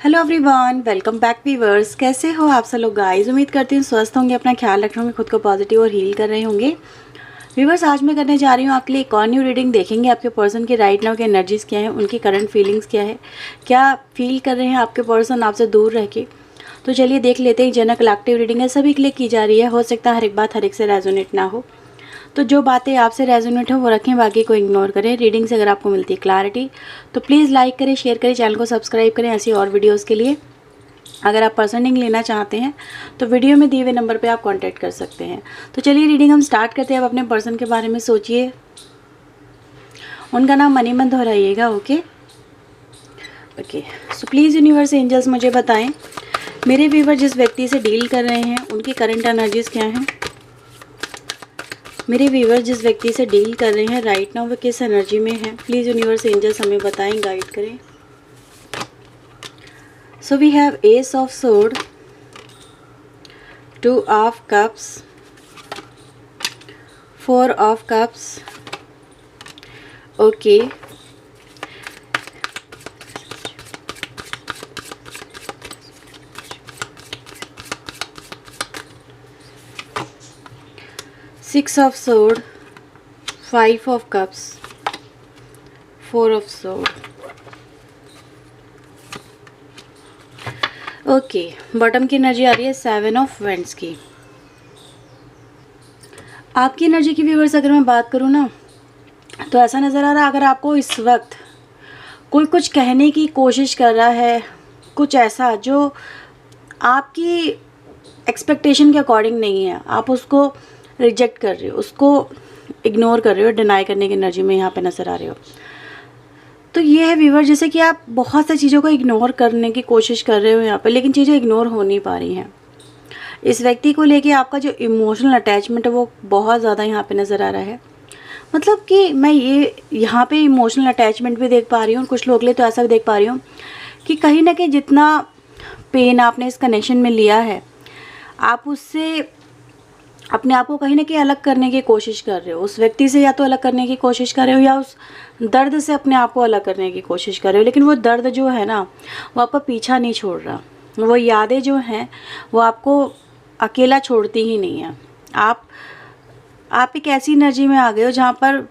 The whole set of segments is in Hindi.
Hello everyone, welcome back viewers. कैसे हो आप सब लोग गाइस। उम्मीद करती हूँ स्वस्थ होंगे, अपना ख्याल रख रहे होंगे, खुद को पॉजिटिव और हील कर रहे होंगे। व्यूअर्स, आज मैं करने जा रही हूँ आपके लिए एक और न्यू रीडिंग। देखेंगे आपके पर्सन की राइट नाउ की एनर्जीज़ क्या है, उनकी करंट फीलिंग्स क्या है, क्या फील कर रहे हैं आपके पर्सन आपसे दूर रह के। तो चलिए देख लेते हैं। जनरल कलेक्टिव रीडिंग है, सभी के लिए की जा रही है। हो सकता है हर एक बात हर एक से रेजोनेट ना हो, तो जो बातें आपसे रेजोनेट हो वो रखें, बाकी को इग्नोर करें। रीडिंग से अगर आपको मिलती है क्लैरिटी तो प्लीज़ लाइक करें, शेयर करें, चैनल को सब्सक्राइब करें ऐसी और वीडियोज़ के लिए। अगर आप पर्सनिंग लेना चाहते हैं तो वीडियो में दिए हुए नंबर पे आप कांटेक्ट कर सकते हैं। तो चलिए रीडिंग हम स्टार्ट करते हैं। आप अपने पर्सन के बारे में सोचिए, उनका नाम मनी मन दोहराइएगा। Okay okay. So please universe angels मुझे बताएं, मेरे व्यूवर जिस व्यक्ति से डील कर रहे हैं उनकी करंट एनर्जीज क्या हैं। मेरे व्यूवर जिस व्यक्ति से डील कर रहे हैं राइट नाउ वो किस एनर्जी में है, प्लीज़ यूनिवर्स एंजल्स हमें बताएं, गाइड करें। So we have Ace of Swords, Two of Cups, Four of Cups. Okay. Six of Swords, Five of Cups, Four of Swords. Okay, bottom की एनर्जी आ रही है सेवन ऑफ वेंड्स की। आपकी एनर्जी की व्यूअर्स अगर मैं बात करूँ ना, तो ऐसा नज़र आ रहा है अगर आपको इस वक्त कोई कुछ कहने की कोशिश कर रहा है, कुछ ऐसा जो आपकी एक्सपेक्टेशन के अकॉर्डिंग नहीं है, आप उसको रिजेक्ट कर रहे हो, उसको इग्नोर कर रहे हो, डिनाई करने की एनर्जी में यहाँ पे नज़र आ रहे हो। तो ये है व्यूवर, जैसे कि आप बहुत सी चीज़ों को इग्नोर करने की कोशिश कर रहे हो यहाँ पे, लेकिन चीज़ें इग्नोर हो नहीं पा रही हैं। इस व्यक्ति को लेके आपका जो इमोशनल अटैचमेंट है वो बहुत ज़्यादा यहाँ पे नज़र आ रहा है। मतलब कि मैं ये यहाँ पे इमोशनल अटैचमेंट भी देख पा रही हूँ, कुछ लोग के लिए तो ऐसा भी देख पा रही हूँ कि कहीं ना कहीं जितना पेन आपने इस कनेक्शन में लिया है, आप उससे अपने आप को कहीं ना कहीं अलग करने की कोशिश कर रहे हो। उस व्यक्ति से या तो अलग करने की कोशिश कर रहे हो या उस दर्द से अपने आप को अलग करने की कोशिश कर रहे हो, लेकिन वो दर्द जो है ना वो आपका पीछा नहीं छोड़ रहा। वो यादें जो हैं वो आपको अकेला छोड़ती ही नहीं है। आप एक ऐसी एनर्जी में आ गए हो जहाँ पर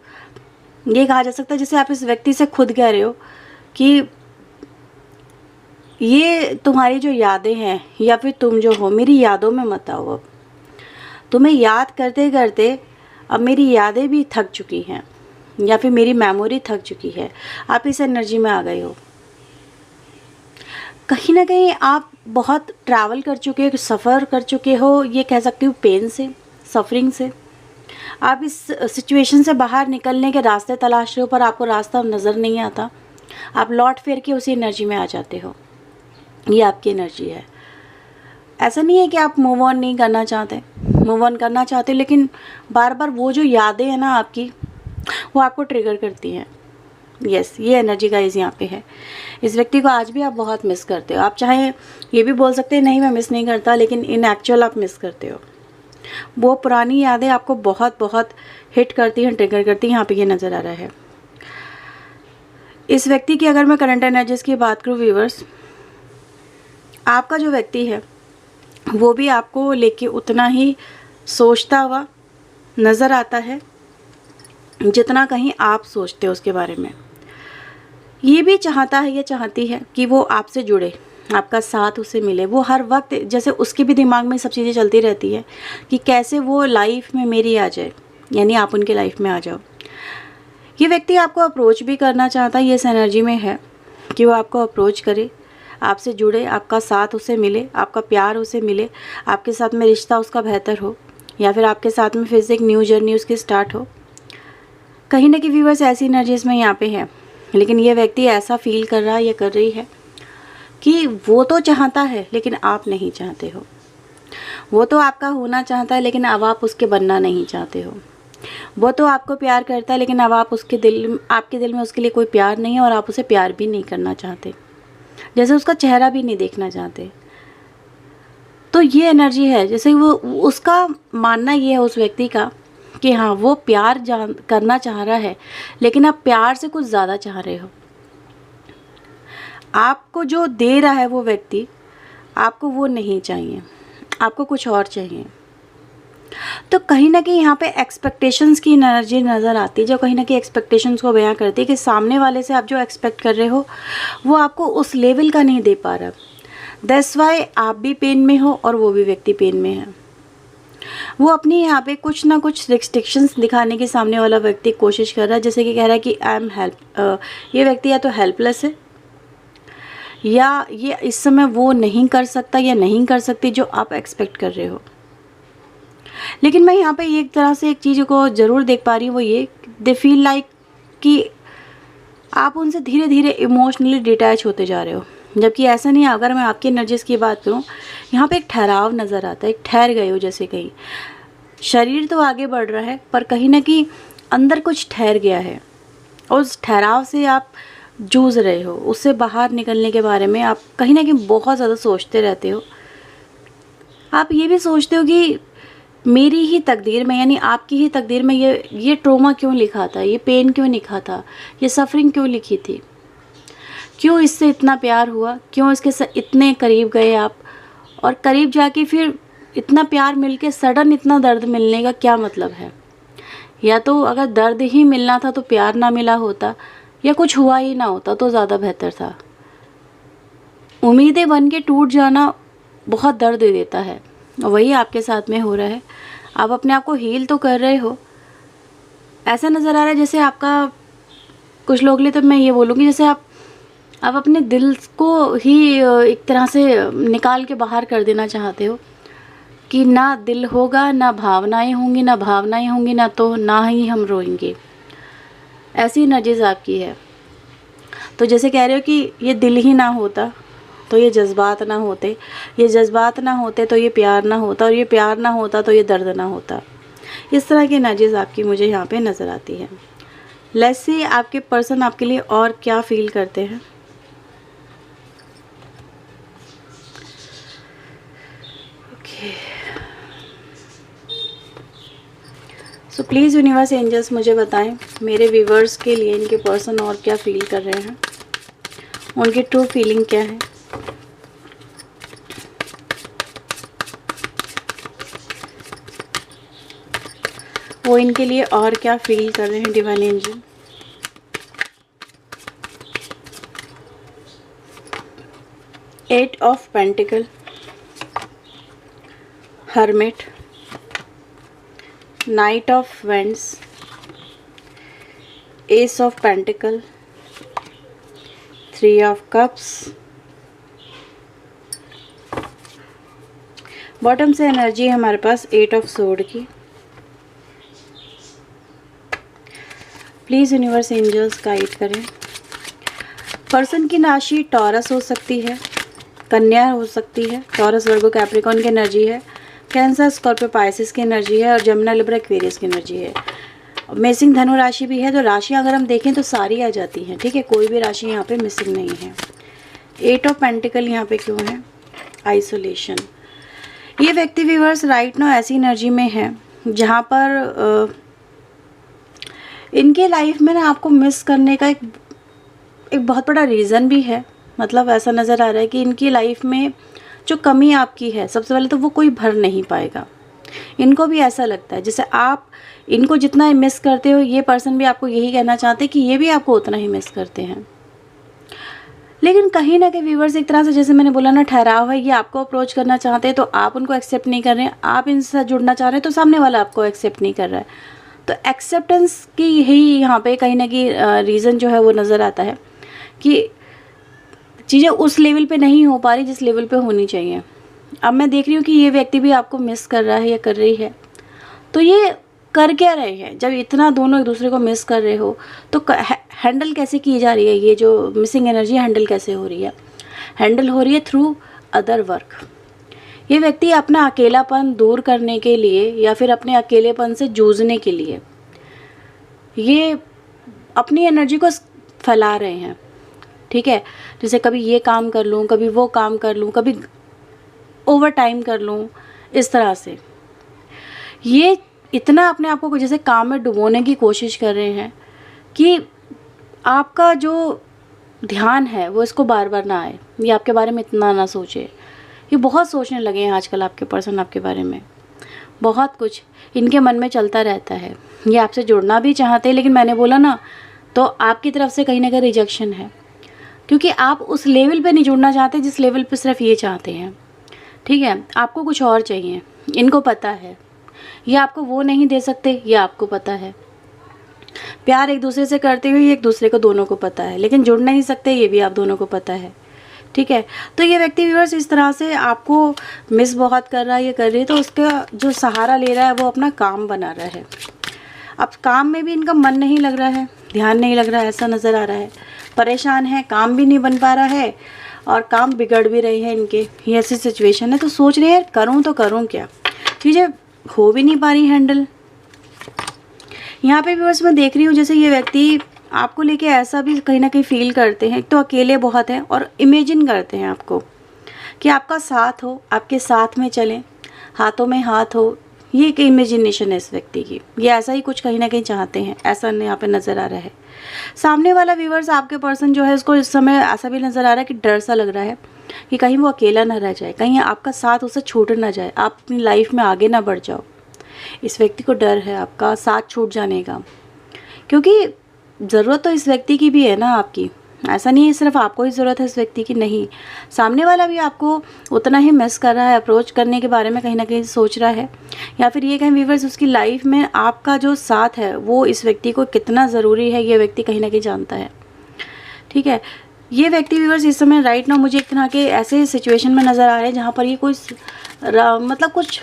ये कहा जा सकता है जैसे आप इस व्यक्ति से खुद कह रहे हो कि ये तुम्हारी जो यादें हैं या फिर तुम जो हो मेरी यादों में मत आओ। अब तुम्हें याद करते करते अब मेरी यादें भी थक चुकी हैं या फिर मेरी मेमोरी थक चुकी है। आप इस एनर्जी में आ गए हो। कहीं ना कहीं आप बहुत ट्रैवल कर चुके हो, सफ़र कर चुके हो, ये कह सकती हूँ पेन से, सफरिंग से। आप इस सिचुएशन से बाहर निकलने के रास्ते तलाश रहे हो पर आपको रास्ता नज़र नहीं आता। आप लौट फिर के उसी एनर्जी में आ जाते हो। ये आपकी एनर्जी है। ऐसा नहीं है कि आप मूव ऑन नहीं करना चाहते, मूव ऑन करना चाहते, लेकिन बार बार वो जो यादें हैं ना आपकी, वो आपको ट्रिगर करती हैं। यस, ये एनर्जी गाइस यहाँ पे है। इस व्यक्ति को आज भी आप बहुत मिस करते हो। आप चाहे ये भी बोल सकते हैं नहीं मैं मिस नहीं करता, लेकिन इन एक्चुअल आप मिस करते हो। वो पुरानी यादें आपको बहुत बहुत हिट करती हैं, ट्रिगर करती हैं। यहाँ पे ये नज़र आ रहा है। इस व्यक्ति की अगर मैं करंट एनर्जीज की बात करूँ व्यूवर्स, आपका जो व्यक्ति है वो भी आपको लेके उतना ही सोचता हुआ नज़र आता है जितना कहीं आप सोचते हो उसके बारे में। ये भी चाहता है, ये चाहती है कि वो आपसे जुड़े, आपका साथ उसे मिले। वो हर वक्त जैसे उसके भी दिमाग में सब चीज़ें चलती रहती है कि कैसे वो लाइफ में मेरी आ जाए, यानी आप उनके लाइफ में आ जाओ। ये व्यक्ति आपको अप्रोच भी करना चाहता है, ये इस एनर्जी में है कि वो आपको अप्रोच करे, आपसे जुड़े, आपका साथ उसे मिले, आपका प्यार उसे मिले, आपके साथ में रिश्ता उसका बेहतर हो, या फिर आपके साथ में फिर से एक न्यू जर्नी उसकी स्टार्ट हो। कहीं ना कहीं व्यूअर्स ऐसी एनर्जीज में यहाँ पे है, लेकिन ये व्यक्ति ऐसा फील कर रहा है या कर रही है कि वो तो चाहता है लेकिन आप नहीं चाहते हो। वो तो आपका होना चाहता है लेकिन अब आप उसके बनना नहीं चाहते हो। वो तो आपको प्यार करता है लेकिन अब आपके दिल में उसके लिए कोई प्यार नहीं है और आप उसे प्यार भी नहीं करना चाहते, जैसे उसका चेहरा भी नहीं देखना चाहते। तो ये एनर्जी है, जैसे वो उसका मानना ये है उस व्यक्ति का कि हाँ वो प्यार करना चाह रहा है, लेकिन आप प्यार से कुछ ज़्यादा चाह रहे हो। आपको जो दे रहा है वो व्यक्ति, आपको वो नहीं चाहिए, आपको कुछ और चाहिए। तो कहीं ना कहीं यहाँ पे एक्सपेक्टेशंस की एनर्जी नज़र आती है, जो कहीं ना कहीं एक्सपेक्टेशंस को बयां करती है कि सामने वाले से आप जो एक्सपेक्ट कर रहे हो वो आपको उस लेवल का नहीं दे पा रहा। दैट्स वाई आप भी पेन में हो और वो भी व्यक्ति पेन में है। वो अपनी यहाँ पे कुछ ना कुछ रिस्ट्रिक्शंस दिखाने की सामने वाला व्यक्ति कोशिश कर रहा है, जैसे कि कह रहा है कि आई एम हेल्प, ये व्यक्ति या तो हेल्पलेस है या ये इस समय वो नहीं कर सकता या नहीं कर सकती जो आप एक्सपेक्ट कर रहे हो। लेकिन मैं यहाँ पे एक तरह से एक चीज़ को ज़रूर देख पा रही हूँ, वो ये दे फील लाइक कि आप उनसे धीरे धीरे इमोशनली डिटैच होते जा रहे हो, जबकि ऐसा नहीं है। अगर मैं आपकी एनर्जीज़ की बात करूँ, यहाँ पे एक ठहराव नज़र आता है, एक ठहर गए हो जैसे कहीं। शरीर तो आगे बढ़ रहा है पर कहीं ना कहीं अंदर कुछ ठहर गया है और उस ठहराव से आप जूझ रहे हो। उससे बाहर निकलने के बारे में आप कहीं ना कहीं बहुत ज़्यादा सोचते रहते हो। आप ये भी सोचते हो कि मेरी ही तकदीर में, यानी आपकी ही तकदीर में ये ट्रॉमा क्यों लिखा था, ये पेन क्यों लिखा था, ये सफरिंग क्यों लिखी थी, क्यों इससे इतना प्यार हुआ, क्यों इसके इतने करीब गए आप, और करीब जाके फिर इतना प्यार मिलके सडन इतना दर्द मिलने का क्या मतलब है। या तो अगर दर्द ही मिलना था तो प्यार ना मिला होता, या कुछ हुआ ही ना होता तो ज़्यादा बेहतर था। उम्मीदें बन के टूट जाना बहुत दर्द देता है, वही आपके साथ में हो रहा है। आप अपने आप को हील तो कर रहे हो, ऐसा नज़र आ रहा है जैसे आपका, कुछ लोग लिए तो मैं ये बोलूँगी जैसे आप अपने दिल को ही एक तरह से निकाल के बाहर कर देना चाहते हो कि ना दिल होगा, ना भावनाएं होंगी, ना भावनाएं होंगी ना तो ना ही हम रोएंगे। ऐसी एनर्जीज आपकी है। तो जैसे कह रहे हो कि ये दिल ही ना होता तो ये जज्बात ना होते, ये जज्बात ना होते तो ये प्यार ना होता, और ये प्यार ना होता तो ये दर्द ना होता। इस तरह की एनर्जीज आपकी मुझे यहाँ पे नज़र आती है। लेट्स सी आपके पर्सन आपके लिए और क्या फील करते हैं। Okay, so please universe angels मुझे बताएं मेरे व्यूवर्स के लिए इनके पर्सन और क्या फील कर रहे हैं, उनकी ट्रू फीलिंग क्या है। वो इनके लिए और क्या फील कर रहे हैं divine angel. Eight of pentacle, hermit, knight of wands, ace of pentacle, three of cups. Bottom से एनर्जी है हमारे पास एट ऑफ सोर्ड की। प्लीज़ यूनिवर्स एंजल्स गाइड करें। पर्सन की राशि टॉरस हो सकती है, कन्या हो सकती है, टॉरस वर्गो कैप्रिकॉन की एनर्जी है, कैंसर स्कॉर्पियो पाइसिस की एनर्जी है, और जमुना लिब्रा एक्वेरियस की एनर्जी है। मिसिंग धनु राशि भी है। तो राशियाँ अगर हम देखें तो सारी आ जाती हैं, ठीक है, कोई भी राशि यहाँ पे मिसिंग नहीं है। एट ऑफ पेंटिकल यहाँ पे क्यों है? आइसोलेशन। ये व्यक्ति व्यूअर्स राइट नाउ ऐसी एनर्जी में है जहाँ पर इनके लाइफ में ना आपको मिस करने का एक बहुत बड़ा रीज़न भी है। मतलब ऐसा नज़र आ रहा है कि इनकी लाइफ में जो कमी आपकी है, सबसे पहले तो वो कोई भर नहीं पाएगा। इनको भी ऐसा लगता है जैसे आप इनको जितना मिस करते हो, ये पर्सन भी आपको यही कहना चाहते हैं कि ये भी आपको उतना ही मिस करते हैं। लेकिन कहीं ना कहीं व्यूअर्स एक तरह से, जैसे मैंने बोला ना, ठहराव है। ये आपको अप्रोच करना चाहते हैं तो आप उनको एक्सेप्ट नहीं कर रहे हैं, आप इनसे साथ जुड़ना चाह रहे हैं तो सामने वाला आपको एक्सेप्ट नहीं कर रहा है। तो एक्सेप्टेंस की ही यहाँ पे कहीं ना कहीं रीज़न जो है वो नज़र आता है कि चीज़ें उस लेवल पे नहीं हो पा रही जिस लेवल पे होनी चाहिए। अब मैं देख रही हूँ कि ये व्यक्ति भी आपको मिस कर रहा है या कर रही है। तो ये कर क्या रहे हैं? जब इतना दोनों एक दूसरे को मिस कर रहे हो तो हैंडल कैसे की जा रही है? ये जो मिसिंग एनर्जी हैंडल कैसे हो रही है? हैंडल हो रही है थ्रू अदर वर्क। ये व्यक्ति अपना अकेलापन दूर करने के लिए या फिर अपने अकेलेपन से जूझने के लिए ये अपनी एनर्जी को फैला रहे हैं, ठीक है। जैसे कभी ये काम कर लूँ, कभी वो काम कर लूँ, कभी ओवर टाइम कर लूँ, इस तरह से ये इतना अपने आप को जैसे काम में डुबोने की कोशिश कर रहे हैं कि आपका जो ध्यान है वो इसको बार बार ना आए, ये आपके बारे में इतना ना सोचे। ये बहुत सोचने लगे हैं आजकल आपके पर्सन आपके बारे में, बहुत कुछ इनके मन में चलता रहता है। ये आपसे जुड़ना भी चाहते हैं, लेकिन मैंने बोला ना, तो आपकी तरफ से कहीं ना कहीं रिजेक्शन है, क्योंकि आप उस लेवल पे नहीं जुड़ना चाहते जिस लेवल पे सिर्फ ये चाहते हैं। ठीक है, आपको कुछ और चाहिए, इनको पता है। ये आपको वो नहीं दे सकते, ये आपको पता है। प्यार एक दूसरे से करते हुए एक दूसरे को दोनों को पता है, लेकिन जुड़ नहीं सकते, ये भी आप दोनों को पता है। ठीक है, तो ये व्यक्ति व्यूअर्स इस तरह से आपको मिस बहुत कर रहा है, ये कर रही है, तो उसका जो सहारा ले रहा है वो अपना काम बना रहा है। अब काम में भी इनका मन नहीं लग रहा है, ध्यान नहीं लग रहा है, ऐसा नज़र आ रहा है। परेशान है, काम भी नहीं बन पा रहा है और काम बिगड़ भी रहे हैं इनके, ये ऐसी सिचुएशन है। तो सोच रहे हैं करूँ तो करूँ क्या, चीज़ें हो भी नहीं पा रही हैंडल। यहाँ पे भी बस मैं देख रही हूँ जैसे ये व्यक्ति आपको लेके ऐसा भी कहीं ना कहीं फील करते हैं, तो अकेले बहुत हैं और इमेजिन करते हैं आपको कि आपका साथ हो, आपके साथ में चलें, हाथों में हाथ हो। ये एक इमेजिनेशन है इस व्यक्ति की, ये ऐसा ही कुछ कहीं ना कहीं चाहते हैं, ऐसा यहाँ पे नज़र आ रहा है। सामने वाला व्यूअर्स आपके पर्सन जो है उसको इस समय ऐसा भी नज़र आ रहा है कि डर सा लग रहा है कि कहीं वो अकेला ना रह जाए, कहीं आपका साथ उसे छूट ना जाए, आप अपनी लाइफ में आगे ना बढ़ जाओ। इस व्यक्ति को डर है आपका साथ छूट जाने का, क्योंकि ज़रूरत तो इस व्यक्ति की भी है ना आपकी। ऐसा नहीं है सिर्फ आपको ही ज़रूरत है इस व्यक्ति की, नहीं, सामने वाला भी आपको उतना ही मिस कर रहा है, अप्रोच करने के बारे में कहीं ना कहीं सोच रहा है, या फिर ये कहीं व्यूअर्स उसकी लाइफ में आपका जो साथ है वो इस व्यक्ति को कितना ज़रूरी है, ये व्यक्ति कहीं ना कहीं जानता है। ठीक है, ये व्यक्ति व्यूअर्स इस समय राइट ना मुझे एक तरह के ऐसे सिचुएशन में नज़र आ रहे हैं जहाँ पर ये कोई मतलब कुछ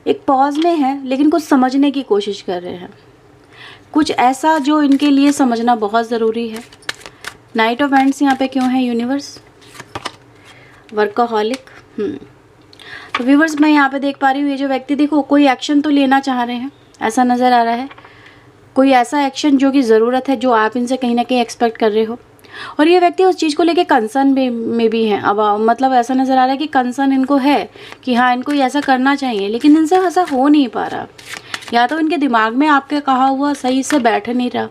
एक पॉज में है, लेकिन कुछ समझने की कोशिश कर रहे हैं, कुछ ऐसा जो इनके लिए समझना बहुत ज़रूरी है। नाइट ऑफ एंड्स यहाँ पे क्यों है यूनिवर्स, वर्कaholic। तो व्यूवर्स मैं यहाँ पे देख पा रही हूँ ये जो व्यक्ति देखो कोई एक्शन तो लेना चाह रहे हैं, ऐसा नज़र आ रहा है, कोई ऐसा एक्शन जो कि ज़रूरत है, जो आप इनसे कहीं ना कहीं एक्सपेक्ट कर रहे हो। और ये व्यक्ति उस चीज़ को लेके कंसर्न में भी हैं। अब मतलब ऐसा नज़र आ रहा है कि कंसर्न इनको है कि हाँ इनको ऐसा करना चाहिए, लेकिन इनसे ऐसा हो नहीं पा रहा, या तो इनके दिमाग में आपके कहा हुआ सही से बैठ नहीं रहा,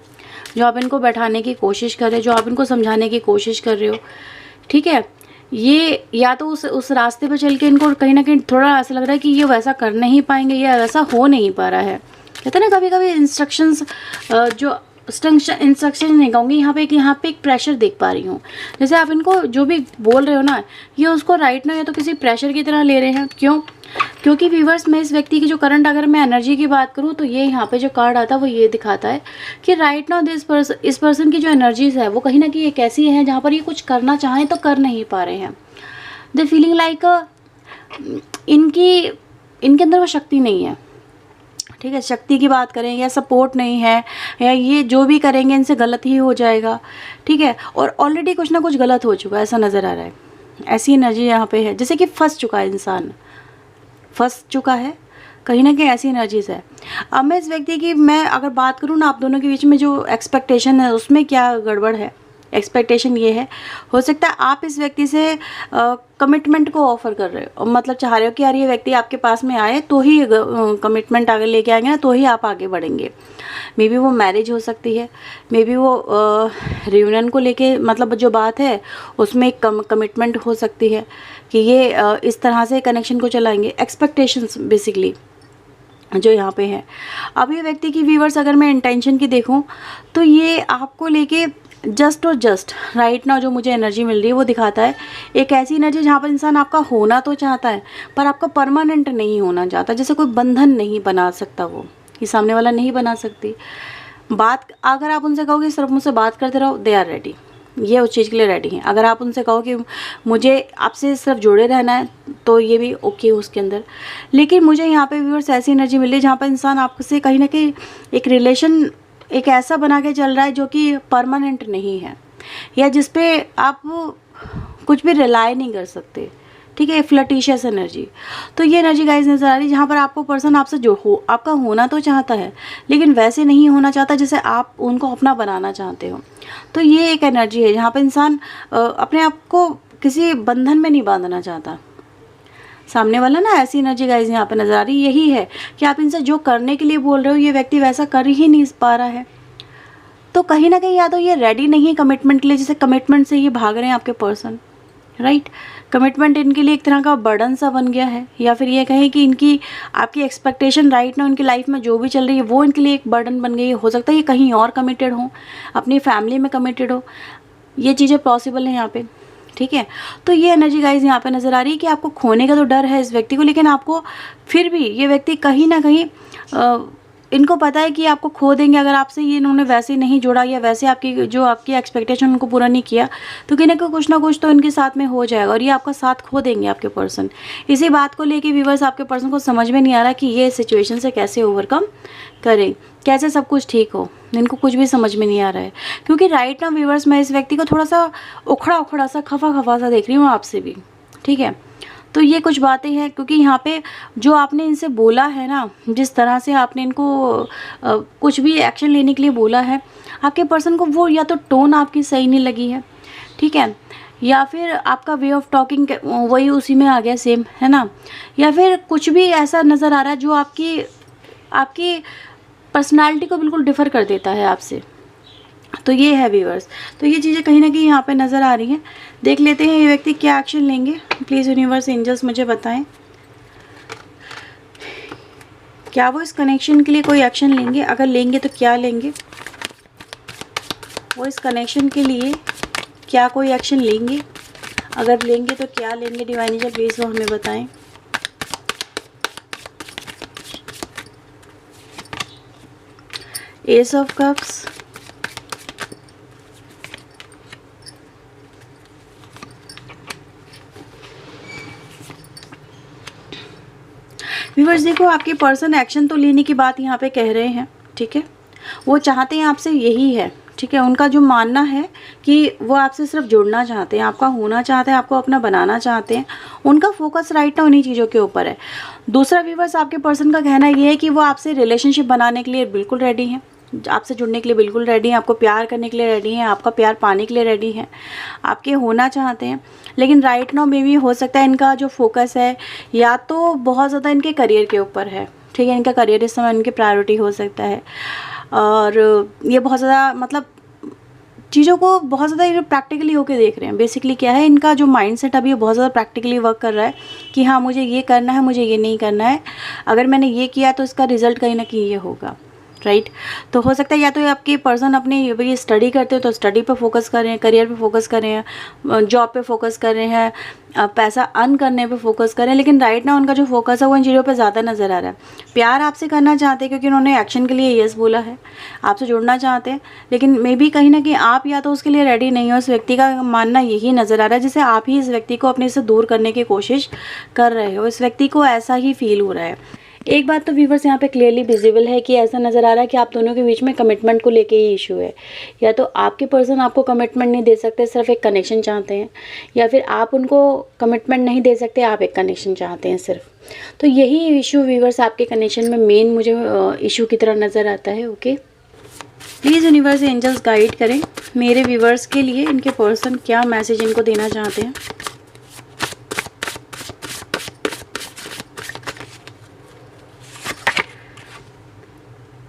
जो आप इनको बैठाने की कोशिश कर रहे हो, जो आप इनको समझाने की कोशिश कर रहे हो। ठीक है, ये या तो उस रास्ते पर चल के इनको कहीं ना कहीं थोड़ा ऐसा लग रहा है कि ये वैसा कर नहीं पाएंगे, या वैसा हो नहीं पा रहा है। कहते हैं ना कभी कभी इंस्ट्रक्शंस जो इंस्ट्रक्शन नहीं कहूँगी, यहाँ पे एक प्रेशर देख पा रही हूँ। जैसे आप इनको जो भी बोल रहे हो ना, ये उसको राइट ना या तो किसी प्रेशर की तरह ले रहे हैं। क्यों? क्योंकि व्यूवर्स मैं इस व्यक्ति की जो करंट अगर मैं एनर्जी की बात करूँ तो ये यहाँ पे जो कार्ड आता है वो ये दिखाता है कि राइट नाउ इस पर्सन की जो एनर्जीज है वो कहीं ना कहीं एक ऐसी है जहाँ पर ये कुछ करना चाहें तो कर नहीं पा रहे हैं। दे फीलिंग लाइक इनके अंदर वो शक्ति नहीं है। ठीक है, शक्ति की बात करें या सपोर्ट नहीं है, या ये जो भी करेंगे इनसे गलत ही हो जाएगा। ठीक है, और ऑलरेडी कुछ ना कुछ गलत हो चुका है, ऐसा नज़र आ रहा है। ऐसी एनर्जी यहाँ पे है जैसे कि फंस चुका है, इंसान फंस चुका है, कहीं ना कहीं ऐसी एनर्जीज है। अब मैं इस व्यक्ति की मैं अगर बात करूँ ना, आप दोनों के बीच में जो एक्सपेक्टेशन है उसमें क्या गड़बड़ है। एक्सपेक्टेशन ये है, हो सकता है आप इस व्यक्ति से कमिटमेंट को ऑफर कर रहे हो, मतलब चाह रहे हो कि यार ये व्यक्ति आपके पास में आए तो ही कमिटमेंट आगे लेके आएंगे ना, तो ही आप आगे बढ़ेंगे। मे बी वो मैरिज हो सकती है, मे बी वो रियूनियन को लेके मतलब जो बात है उसमें एक कमिटमेंट हो सकती है कि ये इस तरह से कनेक्शन को चलाएंगे। एक्सपेक्टेशंस बेसिकली जो यहाँ पे है। अब ये व्यक्ति की व्यूवर्स अगर मैं इंटेंशन की देखूँ तो ये आपको लेके जस्ट और जस्ट राइट नाउ जो मुझे एनर्जी मिल रही है वो दिखाता है एक ऐसी एनर्जी जहाँ पर इंसान आपका होना तो चाहता है पर आपका परमानेंट नहीं होना चाहता। जैसे कोई बंधन नहीं बना सकता, वो ये सामने वाला नहीं बना सकती। बात अगर आप उनसे कहोगे सिर्फ मुझसे बात करते रहो, दे आर रेडी, ये उस चीज़ के लिए रेडी हैं। अगर आप उनसे कहो कि मुझे आपसे सिर्फ जुड़े रहना है तो ये भी ओके उसके अंदर। लेकिन मुझे यहाँ पे व्यूअर्स ऐसी एनर्जी मिल रही है जहाँ पर इंसान आपसे कहीं ना कहीं एक रिलेशन एक ऐसा बना के चल रहा है जो कि परमानेंट नहीं है, या जिस पे आप कुछ भी रिलाई नहीं कर सकते। ठीक है, फ्लर्टिशियस एनर्जी। तो ये एनर्जी गाइस नज़र आ रही है जहाँ पर आपको पर्सन आपसे जो हो आपका होना तो चाहता है लेकिन वैसे नहीं होना चाहता जैसे आप उनको अपना बनाना चाहते हो। तो ये एक एनर्जी है जहाँ पर इंसान अपने आप को किसी बंधन में नहीं बांधना चाहता। सामने वाला ना ऐसी एनर्जी गाइस यहाँ पे नज़र आ रही यही है कि आप इनसे जो करने के लिए बोल रहे हो ये व्यक्ति वैसा कर ही नहीं पा रहा है। तो कहीं ना कहीं या तो ये रेडी नहीं है कमिटमेंट के लिए, जैसे कमिटमेंट से ये भाग रहे हैं आपके पर्सन, राइट। कमिटमेंट इनके लिए एक तरह का बर्डन सा बन गया है, या फिर ये कहें कि इनकी आपकी एक्सपेक्टेशन राइट ना उनकी लाइफ में जो भी चल रही है वो इनके लिए एक बर्डन बन गई है। हो सकता है ये कहीं और कमिटेड हो, अपनी फैमिली में कमिटेड हो, ये चीज़ें पॉसिबल हैं यहाँ पे, ठीक है। तो ये एनर्जी गाइज यहाँ पे नज़र आ रही है कि आपको खोने का तो डर है इस व्यक्ति को, लेकिन आपको फिर भी ये व्यक्ति कहीं ना कहीं इनको पता है कि आपको खो देंगे अगर आपसे ये इन्होंने वैसे नहीं जोड़ा या वैसे आपकी जो आपकी एक्सपेक्टेशन उनको पूरा नहीं किया, तो कहीं ना कुछ तो इनके साथ में हो जाएगा और ये आपका साथ खो देंगे आपके पर्सन। इसी बात को लेके व्यूअर्स आपके पर्सन को समझ में नहीं आ रहा कि ये सिचुएशन से कैसे ओवरकम करें, कैसे सब कुछ ठीक हो, इनको कुछ भी समझ में नहीं आ रहा है। क्योंकि राइट ना व्यूअर्स मैं इस व्यक्ति को थोड़ा सा उखड़ा सा खफा सा देख रही हूँ आपसे भी, ठीक है। तो ये कुछ बातें हैं, क्योंकि यहाँ पे जो आपने इनसे बोला है ना, जिस तरह से आपने इनको कुछ भी एक्शन लेने के लिए बोला है, आपके पर्सन को वो या तो टोन आपकी सही नहीं लगी है, ठीक है, या फिर आपका वे ऑफ टॉकिंग वही उसी में आ गया सेम, है ना, या फिर कुछ भी ऐसा नज़र आ रहा है जो आपकी पर्सनालिटी को बिल्कुल डिफ़र कर देता है आपसे। तो ये है व्यूअर्स, तो ये चीज़ें कहीं ना कहीं यहाँ पे नज़र आ रही हैं। देख लेते हैं ये व्यक्ति क्या एक्शन लेंगे। प्लीज़ यूनिवर्स एंजल्स मुझे बताएं, क्या वो इस कनेक्शन के लिए कोई एक्शन लेंगे? अगर लेंगे तो क्या लेंगे? वो इस कनेक्शन के लिए क्या कोई एक्शन लेंगे? अगर लेंगे तो क्या लेंगे? डिवाइन एंजल प्लीज़ वो हमें बताएं। एस ऑफ कप्स, व्यूअर्स देखो आपके पर्सन एक्शन तो लेने की बात यहाँ पे कह रहे हैं, ठीक है, वो चाहते हैं आपसे यही है, ठीक है, उनका जो मानना है कि वो आपसे सिर्फ जुड़ना चाहते हैं, आपका होना चाहते हैं, आपको अपना बनाना चाहते हैं, उनका फोकस राइट ना उन्हीं चीज़ों के ऊपर है। दूसरा व्यूअर्स आपके पर्सन का कहना ये है कि वो आपसे रिलेशनशिप बनाने के लिए बिल्कुल रेडी हैं, आपसे जुड़ने के लिए बिल्कुल रेडी हैं, आपको प्यार करने के लिए रेडी हैं, आपका प्यार पाने के लिए रेडी हैं, आपके होना चाहते हैं। लेकिन राइट नाउ मे भी हो सकता है इनका जो फोकस है या तो बहुत ज़्यादा इनके करियर के ऊपर है, ठीक है, इनका करियर इस समय इनकी प्रायोरिटी हो सकता है, और ये बहुत ज़्यादा मतलब चीज़ों को बहुत ज़्यादा प्रैक्टिकली होके देख रहे हैं। बेसिकली क्या है, इनका जो माइंडसेट अभी बहुत ज़्यादा प्रैक्टिकली वर्क कर रहा है कि हाँ मुझे ये करना है, मुझे ये नहीं करना है, अगर मैंने ये किया तो इसका रिजल्ट कहीं ना कहीं ये होगा, राइट। तो हो सकता है या तो आपके पर्सन अपने ये स्टडी करते हो तो स्टडी पे फोकस कर रहे हैं, करियर पे फोकस कर रहे हैं, जॉब पे फोकस कर रहे हैं, पैसा अर्न करने पे फोकस कर रहे हैं, लेकिन राइट ना उनका जो फोकस है वो इन चीज़ों पे ज़्यादा नज़र आ रहा है। प्यार आपसे करना चाहते हैं क्योंकि उन्होंने एक्शन के लिए यस बोला है, आपसे जुड़ना चाहते हैं, लेकिन मे बी कहीं ना कहीं आप या तो उसके लिए रेडी नहीं हो। इस व्यक्ति का मानना यही नज़र आ रहा है जिसे आप ही इस व्यक्ति को अपने से दूर करने की कोशिश कर रहे हो, इस व्यक्ति को ऐसा ही फील हो रहा है। एक बात तो व्यूवर्स यहाँ पे क्लियरली विजिबल है कि ऐसा नज़र आ रहा है कि आप दोनों के बीच में कमिटमेंट को लेके ही इशू है। या तो आपके पर्सन आपको कमिटमेंट नहीं दे सकते, सिर्फ एक कनेक्शन चाहते हैं, या फिर आप उनको कमिटमेंट नहीं दे सकते, आप एक कनेक्शन चाहते हैं सिर्फ। तो यही इशू व्यूवर्स आपके कनेक्शन में मेन मुझे इशू की तरह नज़र आता है। Okay, please universe angels guide करें मेरे व्यूवर्स के लिए, इनके पर्सन क्या मैसेज इनको देना चाहते हैं।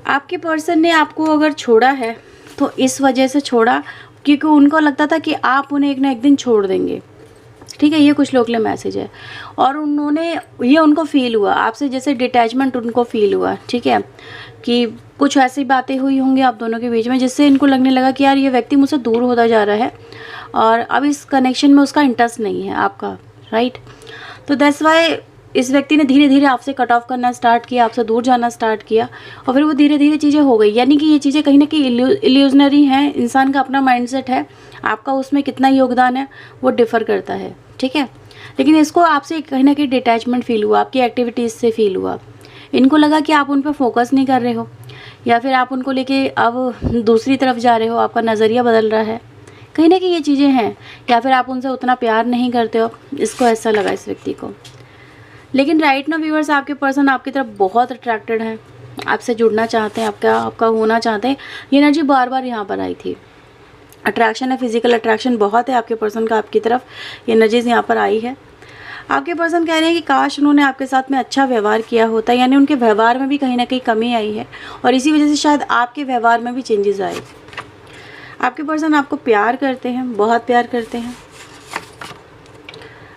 आपके पर्सन ने आपको अगर छोड़ा है तो इस वजह से छोड़ा क्योंकि उनको लगता था कि आप उन्हें एक ना एक दिन छोड़ देंगे, ठीक है, ये कुछ लोग के लिए मैसेज है। और उन्होंने ये उनको फील हुआ आपसे, जैसे डिटैचमेंट उनको फील हुआ, ठीक है, कि कुछ ऐसी बातें हुई होंगी आप दोनों के बीच में जिससे इनको लगने लगा कि यार ये व्यक्ति मुझसे दूर होता जा रहा है और अब इस कनेक्शन में उसका इंटरेस्ट नहीं है आपका, राइट। तो दैट्स वाई इस व्यक्ति ने धीरे धीरे आपसे कट ऑफ करना स्टार्ट किया, आपसे दूर जाना स्टार्ट किया, और फिर वो धीरे धीरे चीज़ें हो गई। यानी कि ये चीज़ें कहीं ना कहीं इल्यूजनरी हैं, इंसान का अपना माइंडसेट है, आपका उसमें कितना योगदान है वो डिफ़र करता है, ठीक है। लेकिन इसको आपसे कहीं ना कहीं डिटैचमेंट फील हुआ, आपकी एक्टिविटीज़ से फील हुआ, इनको लगा कि आप उन पर फोकस नहीं कर रहे हो, या फिर आप उनको लेके अब दूसरी तरफ जा रहे हो, आपका नज़रिया बदल रहा है, कहीं ना कहीं ये चीज़ें हैं, या फिर आप उनसे उतना प्यार नहीं करते हो, इसको ऐसा लगा इस व्यक्ति को। लेकिन राइट ना व्यूअर्स आपके पर्सन आपकी तरफ बहुत अट्रैक्टेड हैं, आपसे जुड़ना चाहते हैं, आपका होना चाहते हैं। ये एनर्जी बार बार यहाँ पर आई थी, अट्रैक्शन है, फिजिकल अट्रैक्शन बहुत है आपके पर्सन का आपकी तरफ, ये एनर्जीज यहाँ पर आई है। आपके पर्सन कह रहे हैं कि काश उन्होंने आपके साथ में अच्छा व्यवहार किया होता, यानी उनके व्यवहार में भी कहीं ना कहीं कमी आई है और इसी वजह से शायद आपके व्यवहार में भी चेंजेस आए, आपके पर्सन आपको प्यार करते हैं, बहुत प्यार करते हैं।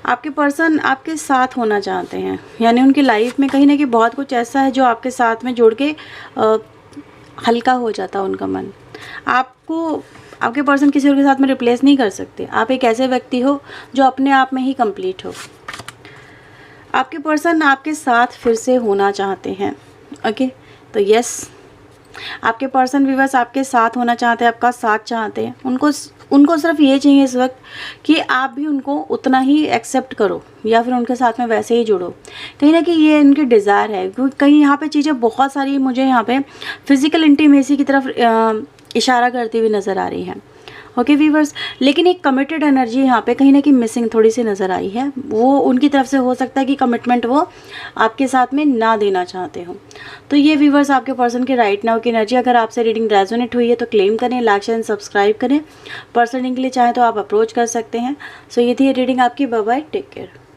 आपके पर्सन आपके साथ होना चाहते हैं, यानी उनकी लाइफ में कहीं ना कहीं बहुत कुछ ऐसा है जो आपके साथ में जुड़ के हल्का हो जाता है उनका मन। आपको आपके पर्सन किसी और के साथ में रिप्लेस नहीं कर सकते। आप एक ऐसे व्यक्ति हो जो अपने आप में ही कंप्लीट हो। आपके पर्सन आपके साथ फिर से होना चाहते हैं। ओके, तो यस, आपके पर्सन व्यूअर्स आपके साथ होना चाहते हैं, आपका साथ चाहते हैं। उनको सिर्फ ये चाहिए इस वक्त कि आप भी उनको उतना ही एक्सेप्ट करो या फिर उनके साथ में वैसे ही जुड़ो। कहीं ना कहीं ये इनकी डिज़ायर है, क्योंकि कहीं यहाँ पे चीज़ें बहुत सारी मुझे यहाँ पे फिज़िकल इंटीमेसी की तरफ इशारा करती हुई नज़र आ रही हैं। ओके व्यूअर्स, लेकिन एक कमिटेड एनर्जी यहाँ पे कहीं ना कहीं मिसिंग थोड़ी सी नज़र आई है। वो उनकी तरफ से हो सकता है कि कमिटमेंट वो आपके साथ में ना देना चाहते हो। तो ये व्यूअर्स आपके पर्सन के राइट नाउ की एनर्जी। अगर आपसे रीडिंग रेजोनेट हुई है तो क्लेम करें, लाइक शेयर सब्सक्राइब करें। पर्सन रीडिंग के लिए चाहें तो आप अप्रोच कर सकते हैं। सो ये थी रीडिंग आपकी। Bye bye, take care.